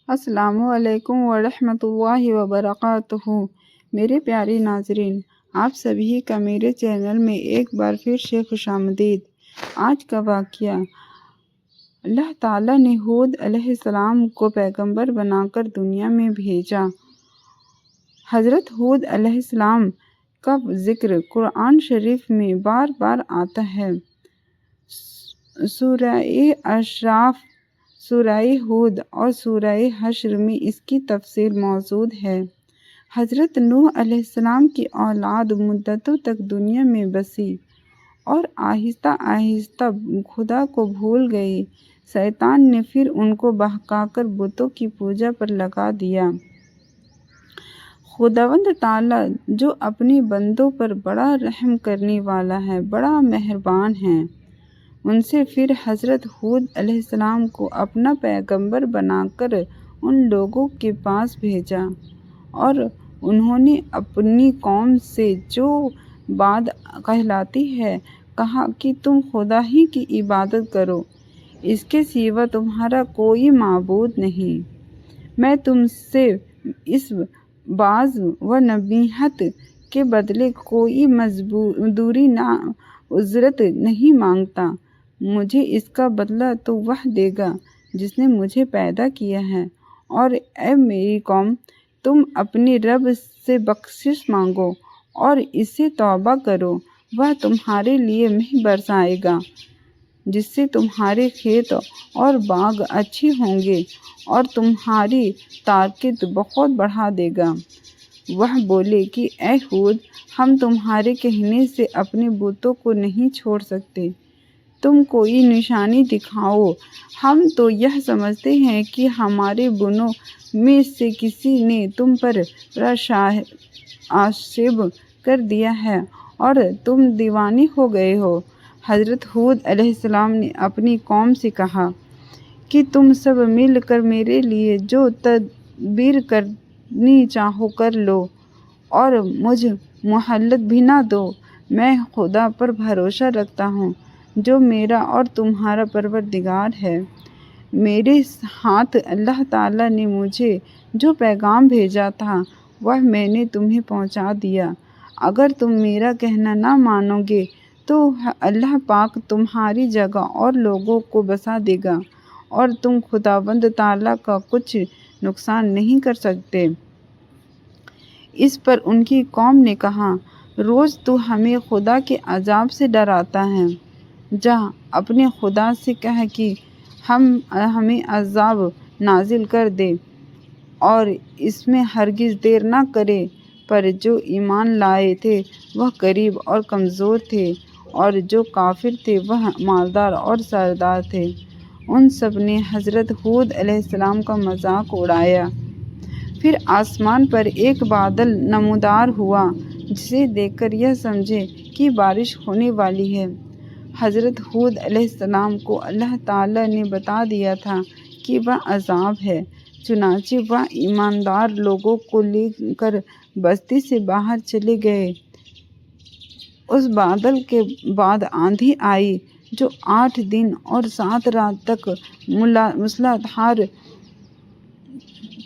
السلام علیکم ورحمۃ اللہ وبرکاتہ۔ میرے پیارے ناظرین، آپ سبھی کا میرے چینل میں ایک بار پھر سے خوش آمدید۔ آج کا واقعہ، اللہ تعالیٰ نے ہود علیہ السلام کو پیغمبر بنا کر دنیا میں بھیجا۔ حضرت ہود علیہ السلام کا ذکر قرآن شریف میں بار بار آتا ہے۔ سورہ اعراف، سورہ ہود اور سورہ حشر میں اس کی تفصیل موجود ہے۔ حضرت نوح علیہ السلام کی اولاد مدتوں تک دنیا میں بسی اور آہستہ آہستہ خدا کو بھول گئی۔ شیطان نے پھر ان کو بہکا کر بتوں کی پوجا پر لگا دیا۔ خداوند تعالیٰ جو اپنے بندوں پر بڑا رحم کرنے والا ہے، بڑا مہربان ہے، ان سے پھر حضرت ہود علیہ السلام کو اپنا پیغمبر بنا کر ان لوگوں کے پاس بھیجا، اور انہوں نے اپنی قوم سے جو بات کہلاتی ہے کہا کہ تم خدا ہی کی عبادت کرو، اس کے سوا تمہارا کوئی معبود نہیں۔ میں تم سے اس باز و نصیحت کے بدلے کوئی مزدوری نہ اجرت نہیں مانگتا، مجھے اس کا بدلہ تو وہ دے گا جس نے مجھے پیدا کیا ہے۔ اور اے میری قوم، تم اپنے رب سے بخشش مانگو اور اس سے توبہ کرو، وہ تمہارے لیے مہ برسائے گا جس سے تمہارے کھیت اور باغ اچھے ہوں گے اور تمہاری طاقت بہت بڑھا دے گا۔ وہ بولے کہ اے ہود، ہم تمہارے کہنے سے اپنے بتوں کو نہیں چھوڑ سکتے، تم کوئی نشانی دکھاؤ۔ ہم تو یہ سمجھتے ہیں کہ ہمارے بنوں میں سے کسی نے تم پر بڑا عاشب کر دیا ہے اور تم دیوانے ہو گئے ہو۔ حضرت ہود علیہ السلام نے اپنی قوم سے کہا کہ تم سب مل کر میرے لیے جو تدبیر کرنی چاہو کر لو اور مجھے مہلت بھی نہ دو۔ میں خدا پر بھروسہ رکھتا ہوں جو میرا اور تمہارا پروردگار ہے۔ میرے ہاتھ اللہ تعالیٰ نے مجھے جو پیغام بھیجا تھا وہ میں نے تمہیں پہنچا دیا۔ اگر تم میرا کہنا نہ مانو گے تو اللہ پاک تمہاری جگہ اور لوگوں کو بسا دے گا اور تم خداوند تعالیٰ کا کچھ نقصان نہیں کر سکتے۔ اس پر ان کی قوم نے کہا، روز تو ہمیں خدا کے عذاب سے ڈراتا ہے، جا اپنے خدا سے کہہ کہ ہمیں عذاب نازل کر دے اور اس میں ہرگز دیر نہ کرے۔ پر جو ایمان لائے تھے وہ غریب اور کمزور تھے، اور جو کافر تھے وہ مالدار اور سردار تھے۔ ان سب نے حضرت ہود علیہ السلام کا مذاق اڑایا۔ پھر آسمان پر ایک بادل نمودار ہوا جسے دیکھ کر یہ سمجھے کہ بارش ہونے والی ہے۔ حضرت ہود علیہ السلام کو اللہ تعالیٰ نے بتا دیا تھا کہ وہ عذاب ہے، چنانچہ وہ ایماندار لوگوں کو لے کر بستی سے باہر چلے گئے۔ اس بادل کے بعد آندھی آئی جو 8 دن اور 7 رات تک موسلا دھار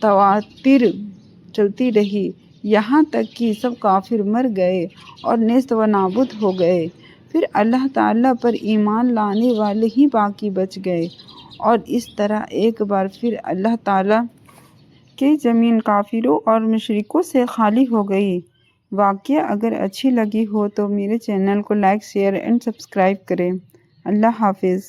تواتر چلتی رہی، یہاں تک کہ سب کافر مر گئے اور نیست و نابود ہو گئے۔ پھر اللہ تعالیٰ پر ایمان لانے والے ہی باقی بچ گئے، اور اس طرح ایک بار پھر اللہ تعالیٰ کی زمین کافروں اور مشرکوں سے خالی ہو گئی۔ واقعہ اگر اچھی لگی ہو تو میرے چینل کو لائک، شیئر اینڈ سبسکرائب کریں۔ اللہ حافظ۔